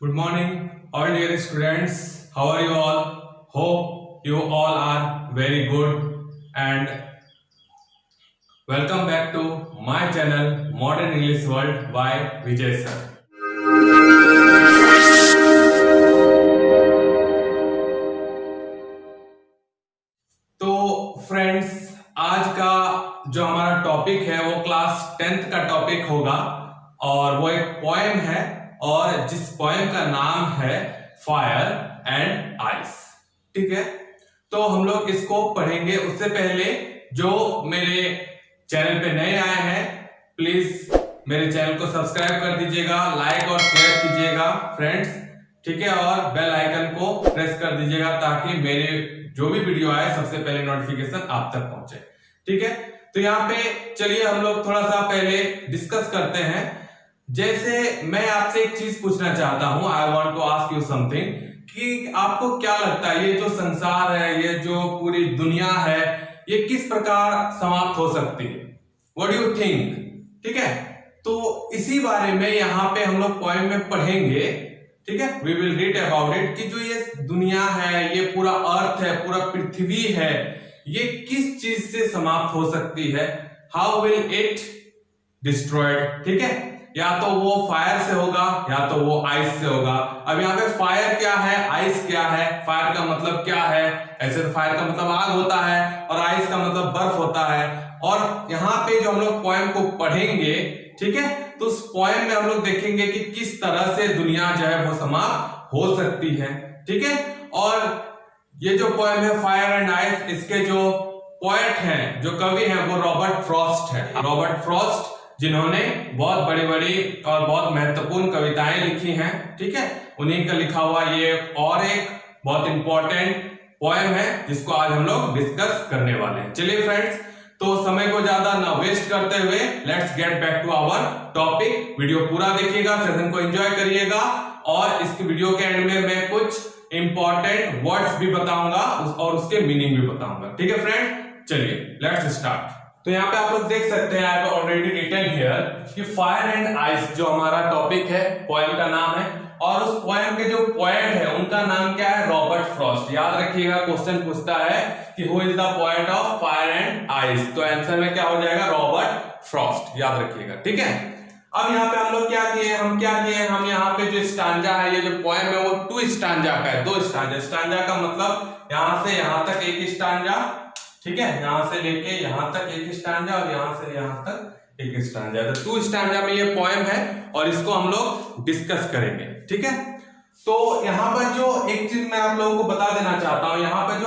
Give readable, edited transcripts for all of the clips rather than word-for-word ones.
Good morning, all dear students. How are you all? Hope you all are very good and welcome back to my channel Modern English World by Vijay sir. तो friends, आज का जो हमारा topic है वो class 10th का topic होगा और वो एक पोएम है और जिस पोएम का नाम है फायर एंड आइस। ठीक है, तो हम लोग इसको पढ़ेंगे। उससे पहले जो मेरे चैनल पे नए आए हैं प्लीज मेरे चैनल को सब्सक्राइब कर दीजिएगा, लाइक और शेयर कीजिएगा फ्रेंड्स। ठीक है, और बेल आइकन को प्रेस कर दीजिएगा ताकि मेरे जो भी वीडियो आए सबसे पहले नोटिफिकेशन आप तक पहुंचे। ठीक है, तो यहाँ पे चलिए हम लोग थोड़ा सा पहले डिस्कस करते हैं। जैसे मैं आपसे एक चीज पूछना चाहता हूं, I want to ask you something, कि आपको क्या लगता है ये जो संसार है, ये जो पूरी दुनिया है, ये किस प्रकार समाप्त हो सकती है? What do you think? ठीक है, तो इसी बारे में यहाँ पे हम लोग पोएम में पढ़ेंगे। ठीक है, we will read about it कि जो ये दुनिया है, ये पूरा अर्थ है, पूरा पृथ्वी है, ये किस चीज से समाप्त हो सकती है? How will it destroyed? ठीक है, या तो वो फायर से होगा या तो वो आइस से होगा। अब यहाँ पे फायर क्या है, आइस क्या है? फायर का मतलब क्या है? ऐसे तो फायर का मतलब आग होता है और आइस का मतलब बर्फ होता है। और यहाँ पे जो हम लोग पोएम को पढ़ेंगे, ठीक है, तो उस पोएम में हम लोग देखेंगे कि किस तरह से दुनिया जो है वो समाप्त हो सकती है। ठीक है, और ये जो पोएम है फायर एंड आइस, इसके जो पोएट हैं, जो कवि हैं, वो रॉबर्ट फ्रॉस्ट है। रॉबर्ट फ्रॉस्ट जिन्होंने बहुत बड़ी बड़ी और बहुत महत्वपूर्ण कविताएं लिखी हैं। ठीक है, उन्हीं का लिखा हुआ ये और एक बहुत इंपॉर्टेंट पोएम है जिसको आज हम लोग डिस्कस करने वाले हैं। चलिए फ्रेंड्स, तो समय को ज्यादा ना वेस्ट करते हुए let's get back to our topic. Video पूरा देखिएगा, सेशन को एंजॉय करिएगा और इस वीडियो के एंड में मैं कुछ इंपॉर्टेंट वर्ड्स भी बताऊंगा और उसके मीनिंग भी बताऊंगा। ठीक है फ्रेंड, चलिए लेट्स स्टार्ट। तो यहाँ पे आप लोग देख सकते हैं, I have already written here कि फायर एंड आइस जो हमारा टॉपिक है, पोएम का नाम है और उस पोएम के जो पोएट है उनका नाम क्या है? Robert Frost. याद रखिएगा, क्वेश्चन पूछता है कि who is the poet of fire and ice, तो आंसर में क्या हो जाएगा? Robert Frost. याद रखिएगा, ठीक है। अब यहाँ पे हम लोग क्या किए, हम यहाँ पे जो स्टांजा है, ये जो पोएम है वो 2 स्टांजा का है, 2 स्टांजा। स्टांजा का मतलब यहाँ से यहाँ तक एक स्टांजा, ठीक है, यहां से लेके यहां तक एक स्टैंजा और यहां से यहां तक एक स्टैंजा। तो 2 स्टैंजा में ये पोएम है और इसको हम लोग डिस्कस करेंगे। ठीक है, तो यहां पर जो एक चीज मैं आप लोगों को बता देना चाहता हूं, यहां पर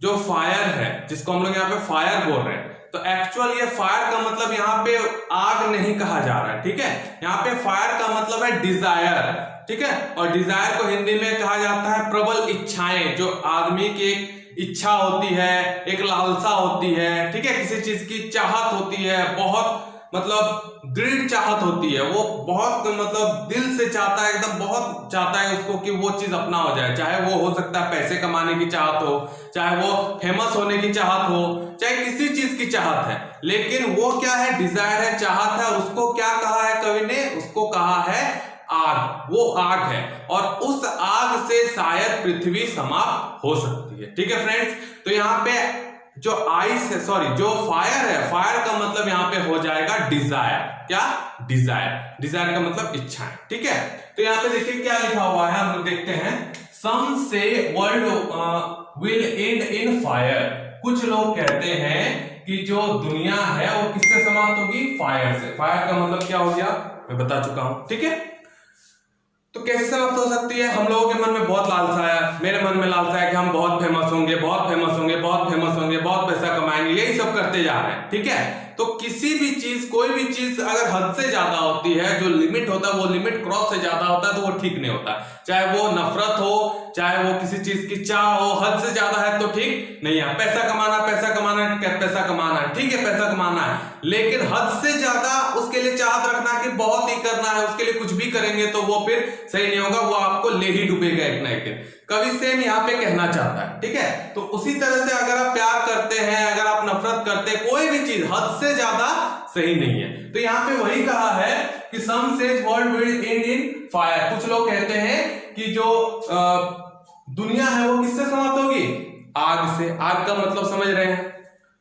जो फायर है जिसको हम लोग यहाँ पे फायर बोल रहे हैं, तो एक्चुअल ये फायर का मतलब यहाँ पे आग नहीं कहा जा रहा है। ठीक है, यहाँ पे फायर का मतलब है डिजायर। ठीक है, और डिजायर को हिंदी में कहा जाता है प्रबल इच्छाएं, जो आदमी की एक इच्छा होती है, एक लालसा होती है। ठीक है, किसी चीज की चाहत होती है, बहुत मतलब दृढ़ चाहत होती है, वो बहुत मतलब दिल से चाहता है, एकदम बहुत चाहता है उसको कि वो चीज अपना हो जाए। चाहे वो हो सकता है पैसे कमाने की चाहत हो, चाहे वो फेमस होने की चाहत हो, चाहे किसी चीज की चाहत है, लेकिन वो क्या है? डिजायर है, चाहत है। उसको क्या कहा है कवि ने? उसको कहा है आग। वो आग है और उस आग से शायद पृथ्वी समाप्त हो सकती है। ठीक है फ्रेंड्स, तो यहाँ पे जो आइस है, सॉरी जो फायर है, फायर का मतलब यहाँ पे हो जाएगा डिजायर। क्या? डिजायर का मतलब इच्छाएं। ठीक है, तो यहाँ पे देखिए क्या लिखा हुआ है, हम लोग देखते हैं। सम से world will end in fire. कुछ लोग कहते हैं कि जो दुनिया है वो किससे समाप्त होगी? फायर से। फायर का मतलब क्या हो गया मैं बता चुका हूं। ठीक है, तो कैसे समाप्त हो सकती है? हम लोगों के मन में बहुत लालसा है, मेरे मन में लालसा है कि हम बहुत फेमस होंगे, बहुत फेमस होंगे, बहुत फेमस होंगे, बहुत पैसा कमाएंगे, यही सब करते जा रहे हैं। ठीक है, तो किसी भी चीज, कोई भी चीज अगर हद से ज्यादा होती है, जो लिमिट होता है वो लिमिट क्रॉस से ज्यादा होता है, तो वो ठीक नहीं होता। चाहे वो नफरत हो, चाहे वो किसी चीज की चाह हो, हद से ज्यादा है तो ठीक नहीं है। पैसा कमाना है, पैसा कमाना है, ठीक है, पैसा कमाना है, लेकिन हद से ज्यादा उसके लिए चाहत रखना कि बहुत ही करना है, उसके लिए कुछ भी करेंगे तो वो फिर सही नहीं होगा, वो आपको ले ही डूबेगा एक ना एक दिन। कवि सेम यहाँ पे कहना चाहता है। ठीक है, तो उसी तरह से अगर आप प्यार करते हैं, अगर आप नफरत करते हैं, कोई भी चीज हद से ज्यादा सही नहीं है। तो यहाँ पे वही कहा है कि some say world will end in fire. कुछ लोग कहते हैं कि जो दुनिया है वो किससे समाप्त होगी? आग से। आग का मतलब समझ रहे हैं।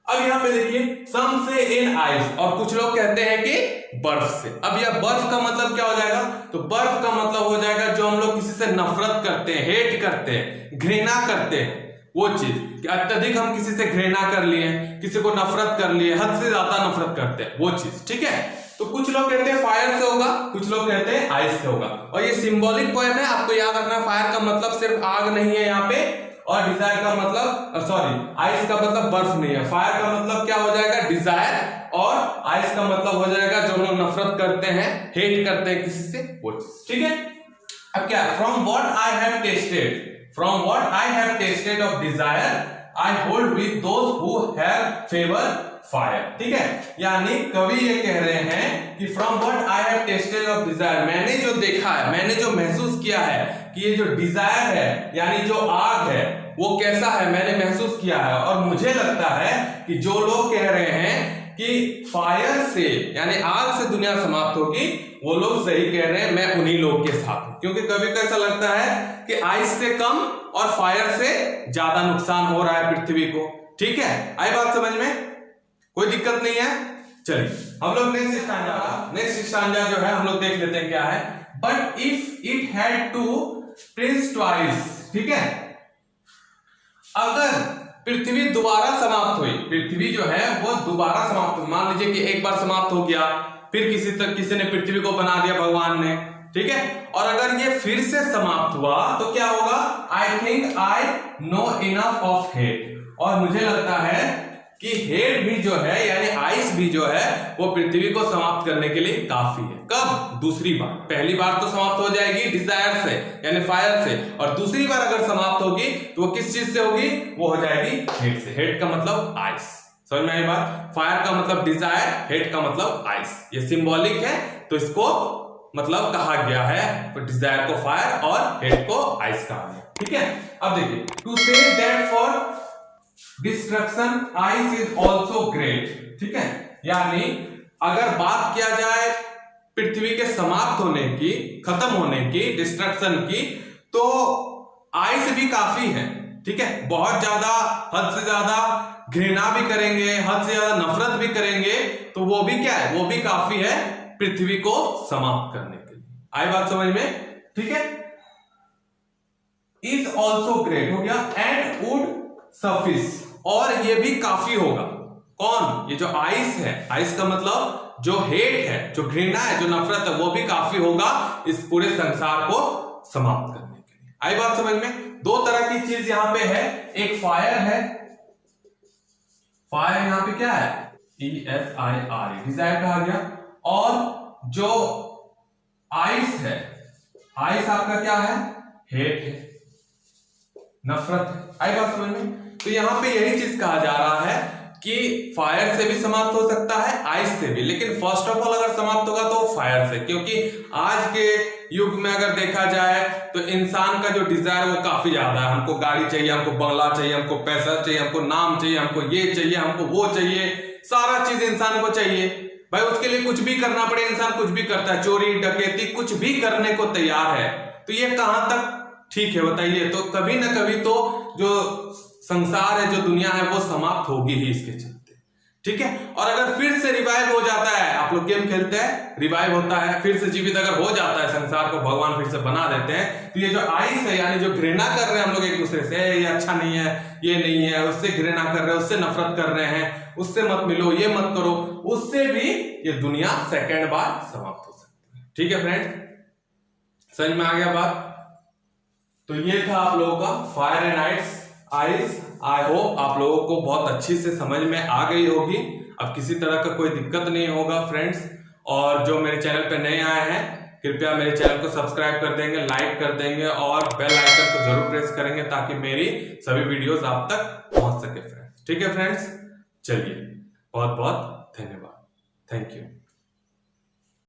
अब यहां पे देखिए सम से इन आइस, और कुछ लोग कहते हैं कि बर्फ से। अब यह बर्फ का मतलब क्या हो जाएगा? तो बर्फ का मतलब हो जाएगा जो हम लोग किसी से नफरत करते हैं, हेट करते हैं, घृणा करते हैं, वो चीज कि अत्यधिक हम किसी से घृणा कर लिए, किसी को नफरत कर लिए, हद से ज्यादा नफरत करते हैं, वो चीज। ठीक है, तो कुछ लोग कहते हैं फायर से होगा, कुछ लोग कहते हैं आइस से होगा। और ये सिंबॉलिक पोएम है, आपको याद रखना फायर का मतलब सिर्फ आग नहीं है यहाँ पे, और डिजायर का मतलब आइस का मतलब बर्फ नहीं है। फायर का मतलब क्या हो जाएगा? डिजायर, और आइस का मतलब हो जाएगा जो हम लोग नफरत करते हैं, हेट करते हैं किसी से, वो चीज। ठीक है, अब क्या? From what I have tested, from what I have tested of desire I hold with those who have favour fire. ठीक है, यानी कवि ये कह रहे हैं कि from what I have tested of desire, मैंने जो देखा है, मैंने जो महसूस किया है कि ये जो डिजायर है यानी जो आग है वो कैसा है, मैंने महसूस किया है। और मुझे लगता है कि जो लोग कह रहे हैं कि फायर से यानी आग से दुनिया समाप्त होगी, वो लोग सही कह रहे हैं, मैं उन्हीं लोग के साथ हूं। क्योंकि कभी कैसा लगता है कि आइस से कम और फायर से ज्यादा नुकसान हो रहा है पृथ्वी को। ठीक है, आई बात समझ में? कोई दिक्कत नहीं है। चलिए हम लोग नेक्स्ट स्टांजा जो है हम लोग देख लेते हैं क्या है। But if it had to perish twice, ठीक है, अगर पृथ्वी दोबारा समाप्त हुई, पृथ्वी जो है वो दोबारा समाप्त हुई, मान लीजिए कि एक बार समाप्त हो गया, फिर किसी ने पृथ्वी को बना दिया भगवान ने, ठीक है, और अगर ये फिर से समाप्त हुआ तो क्या होगा? I think I know enough of hate, और मुझे लगता है कि हेट भी जो है यानी आइस भी जो है वो पृथ्वी को समाप्त करने के लिए काफी है। कब? दूसरी बार। पहली बार तो समाप्त हो जाएगी डिजायर से यानी फायर से, और दूसरी बार अगर समाप्त होगी तो वो किस चीज से होगी? वो हो जाएगी हेट से। हेट का मतलब आइस, समझ में आई बात? फायर का मतलब डिजायर, हेट का मतलब आइस। ये सिंबॉलिक है तो इसको मतलब कहा गया है, तो डिजायर को फायर और हेट को आइस कहा गया। ठीक है, अब देखिए to say that for destruction ice is also great. ठीक है, यानी अगर बात किया जाए पृथ्वी के समाप्त होने की, खत्म होने की, डिस्ट्रक्शन की, तो आइस भी काफी है। ठीक है, बहुत ज्यादा, हद से ज्यादा घृणा भी करेंगे, हद से ज्यादा नफरत भी करेंगे, तो वो भी क्या है? वो भी काफी है पृथ्वी को समाप्त करने के लिए। आई बात समझ में? ठीक है, इज ऑल्सो ग्रेट हो गया, एंड वुड सफिस, और ये भी काफी होगा। कौन? ये जो आइस है, आइस का मतलब जो हेट है, जो घृणा है, जो नफरत है, वो भी काफी होगा इस पूरे संसार को समाप्त करने के लिए। आई बात समझ में? दो तरह की चीज यहां पे है, एक फायर है, फायर यहां पे क्या है? ESIR, डिजायर कहा गया, और जो आइस है, आइस आपका क्या है? हेट है, नफरत है। आई बात समझ में? तो यहां पे यही चीज कहा जा रहा है कि फायर से भी समाप्त हो सकता है, आइस से भी, लेकिन फर्स्ट ऑफ ऑल अगर समाप्त होगा तो फायर से, क्योंकि आज के युग में अगर देखा जाए तो इंसान का जो डिजायर वो काफी ज्यादा है। हमको गाड़ी चाहिए, हमको बंगला चाहिए, हमको पैसा चाहिए, हमको नाम चाहिए, हमको ये चाहिए, हमको वो चाहिए, सारा चीज इंसान को चाहिए भाई। उसके लिए कुछ भी करना पड़े, इंसान कुछ भी करता है, चोरी डकैती कुछ भी करने को तैयार है। तो ये कहां तक ठीक है बताइए? तो कभी ना कभी तो जो संसार है, जो दुनिया है, वो समाप्त होगी ही इसके चलते। ठीक है, और अगर फिर से रिवाइव हो जाता है, आप लोग गेम खेलते हैं, रिवाइव होता है, फिर से जीवित अगर हो जाता है, संसार को भगवान फिर से बना देते हैं, तो ये जो आइस है यानी जो घृणा कर रहे हैं हम लोग एक दूसरे से, ये अच्छा नहीं है, ये नहीं है, उससे घृणा कर रहे हैं, उससे नफरत कर रहे हैं, उससे मत मिलो, ये मत करो, उससे भी ये दुनिया सेकंड बार समाप्त हो सकती है। ठीक है फ्रेंड, समझ में आ गया बात? तो ये था आप लोगों का fire and ice. I hope आप लोगों को बहुत अच्छी से समझ में आ गई होगी। अब किसी तरह का कोई दिक्कत नहीं होगा फ्रेंड्स। और जो मेरे चैनल पे नए आए हैं, कृपया मेरे चैनल को सब्सक्राइब कर देंगे, लाइक कर देंगे और बेल आइकन को जरूर प्रेस करेंगे ताकि मेरी सभी वीडियोस आप तक पहुंच सके फ्रेंड्स। ठीक है फ्रेंड्स, चलिए बहुत बहुत धन्यवाद, थैंक यू।